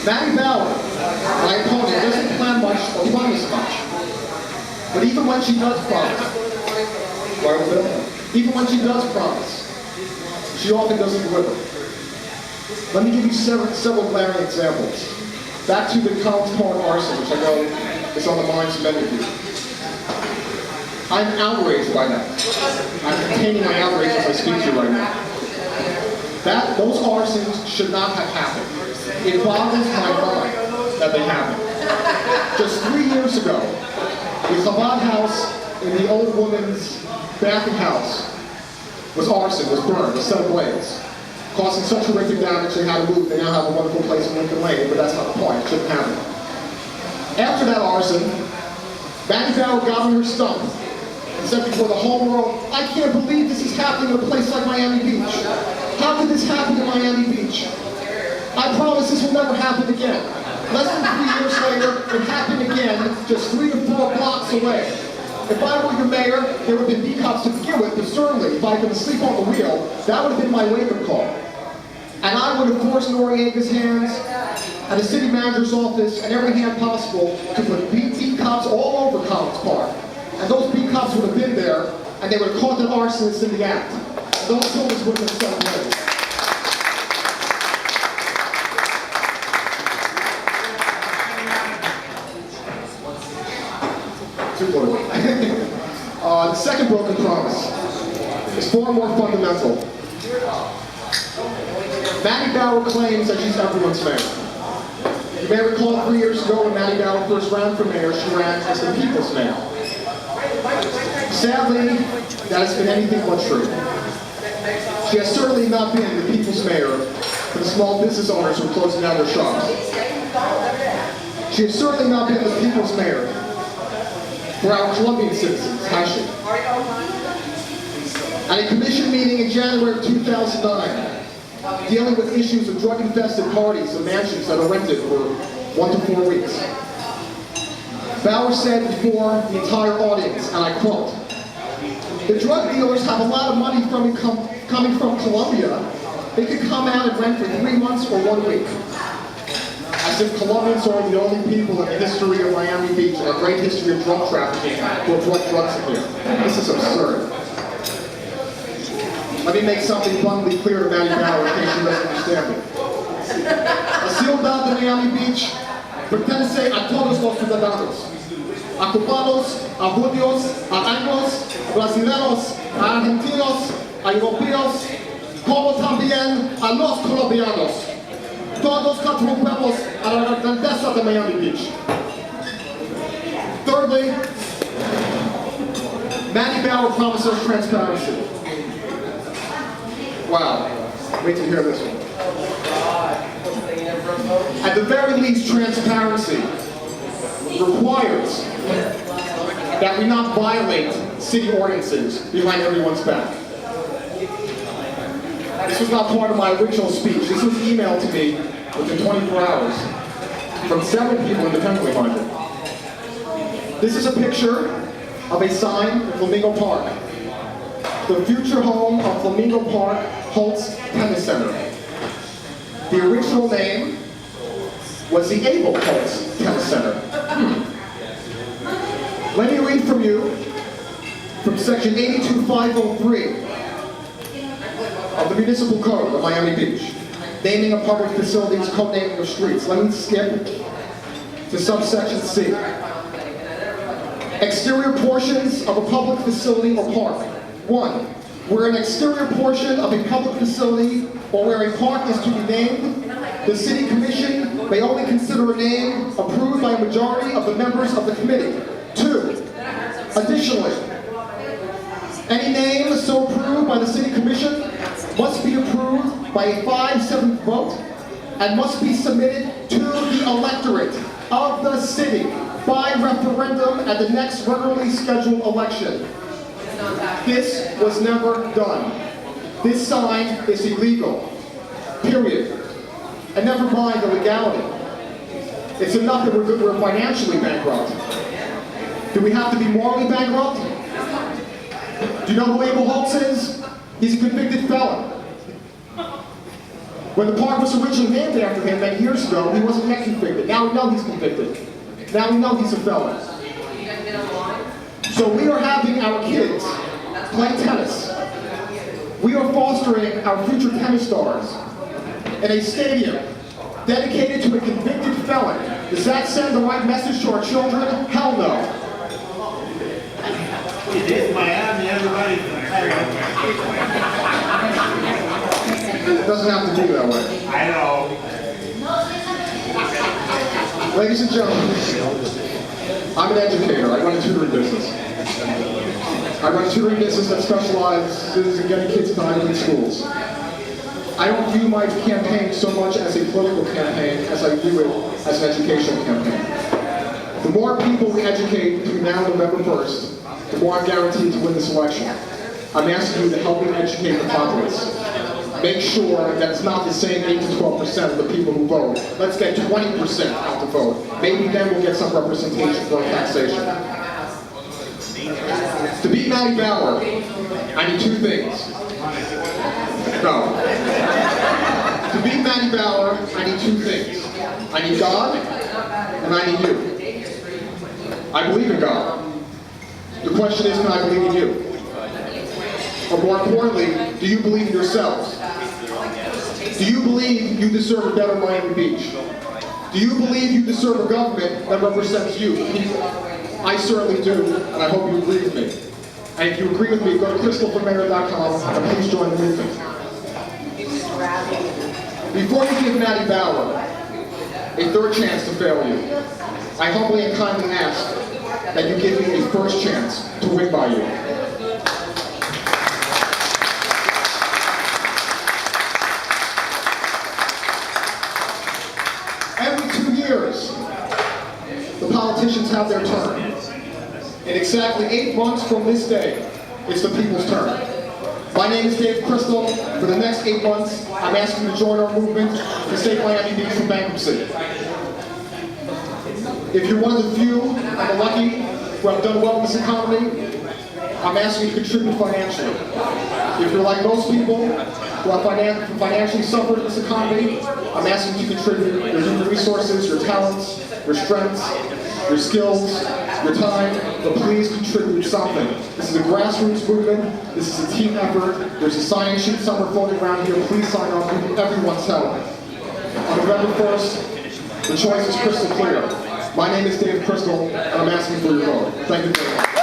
Maggie Bauer, my opponent, doesn't plan much or promise much. But even when she does promise, she often doesn't deliver. Let me give you several glaring examples. Back to the Collins Park arson, which I know is on the minds of many of you. I'm outraged by that. I'm containing my outrage as I speak to you right now. Those arsons should not have happened. It boggles my mind that they happened. Just 3 years ago, the Chabad house in the old woman's bathing house was burned, was set ablaze, causing such horrific damage they had to move. They now have a wonderful place in Lincoln Lane, but that's not the point. It shouldn't happen. After that arson, Maggie Bauer got on her stump and said before the whole world, "I can't believe this is happening in a place like Miami Beach. How could this happen in Miami Beach? I promise this will never happen again." Less than 3 years later, it happened again, just 3 to 4 blocks away. If I were your mayor, there would have been B-cops to begin with, but certainly, if I could sleep on the wheel, that would have been my wake-up call. And I would have forced Noriega's hands, and the city manager's office, and every hand possible to put B-cops all over Collins Park. And those B-cops would have been there, and they would have caught the arsonists in the act. And those soldiers would have been celebrated. The second broken promise is far more fundamental. Maggie Bauer claims that she's everyone's mayor. You may recall 3 years ago when Maggie Bauer first ran for mayor, she ran as the people's mayor. Sadly, that has been anything but true. She has certainly not been the people's mayor for the small business owners who are closing down their shops. She has certainly not been the people's mayor for our Colombian citizens, has she? At a commission meeting in January of 2009, dealing with issues of drug-infested parties and mansions that are rented for 1 to 4 weeks, Bauer said before the entire audience, and I quote, "The drug dealers have a lot of money coming from Colombia. They could come out and rent for 3 months or 1 week." As if Colombians are the only people in the history of Miami Beach and a great history of drug trafficking who have brought drugs in here. This is absurd. Let me make something bluntly clear to Maggie Bauer in case she doesn't understand me. La ciudad de Miami Beach pertenece a todos los ciudadanos. A cubanos, a judíos, a anglos, a brasileños, a argentinos, a europeos, como también a los colombianos. Todos contribuimos a la grandeza de Miami Beach. Thirdly, Maggie Bauer promised us transparency. Wow, wait to hear this one. At the very least, transparency requires that we not violate city ordinances behind everyone's back. This was not part of my original speech. This was emailed to me within 24 hours from 7 people independently minded. This is a picture of a sign in Flamingo Park. The future home of Flamingo Park Holtz Tennis Center. The original name was the Abel Holtz Tennis Center. Let me read from you from section 82503 of the Municipal Code of Miami Beach, naming of public facilities, codenaming of streets. Let me skip to subsection C. Exterior portions of a public facility or park. 1. Where an exterior portion of a public facility or where a park is to be named, the City Commission may only consider a name approved by a majority of the members of the committee. 2. Additionally, any name so approved by the City Commission must be approved by a 5/7 vote and must be submitted to the electorate of the city by referendum at the next regularly scheduled election. This was never done. This sign is illegal. Period. And never mind the legality. It's enough that we're financially bankrupt. Do we have to be morally bankrupt? Do you know who Abel Holtz is? He's a convicted felon. When the park was originally named after him many years ago, he wasn't yet convicted. Now we know he's convicted. Now we know he's a felon. So we are having our kids play tennis. We are fostering our future tennis stars in a stadium dedicated to a convicted felon. Does that send the right message to our children? Hell no. It is Miami, everybody. It doesn't have to be that way. I know. Ladies and gentlemen, I'm an educator. I run a tutoring business. I run a tutoring business that specializes in getting kids to Ivy League schools. I don't view my campaign so much as a political campaign as I view it as an educational campaign. The more people we educate between now and November 1st, the more I'm guaranteed to win this election. I'm asking you to help me educate the populace. Make sure that it's not the same 8 to 12% of the people who vote. Let's get 20% out to vote. Maybe then we'll get some representation for taxation. To beat Matty Bauer, I need two things. No. To beat Matty Bauer, I need two things. I need God, and I need you. I believe in God. The question is, can I believe in you? Or more importantly, do you believe in yourselves? Do you believe you deserve a better Miami Beach? Do you believe you deserve a government that represents you, the people? I certainly do, and I hope you agree with me. And if you agree with me, go to crystalformayor.com and please join the movement. Before you give Matty Bauer a third chance to fail you, I humbly and kindly ask that you give me a first chance to win by you. Every 2 years, the politicians have their turn. In exactly 8 months from this day, it's the people's turn. My name is Dave Crystal. For the next 8 months, I'm asking you to join our movement to save Miami Beach from bankruptcy. If you're one of the few and the lucky who have done well in this economy, I'm asking you to contribute financially. If you're like most people who have financially suffered in this economy, I'm asking you to contribute your human resources, your talents, your strengths, your skills, your time, but please contribute something. This is a grassroots movement. This is a team effort. There's a sign-in sheet somewhere floating around here. Please sign up. We need everyone's help. On November 1st, the choice is crystal clear. My name is Dave Crystal, and I'm asking for your vote. Thank you very much.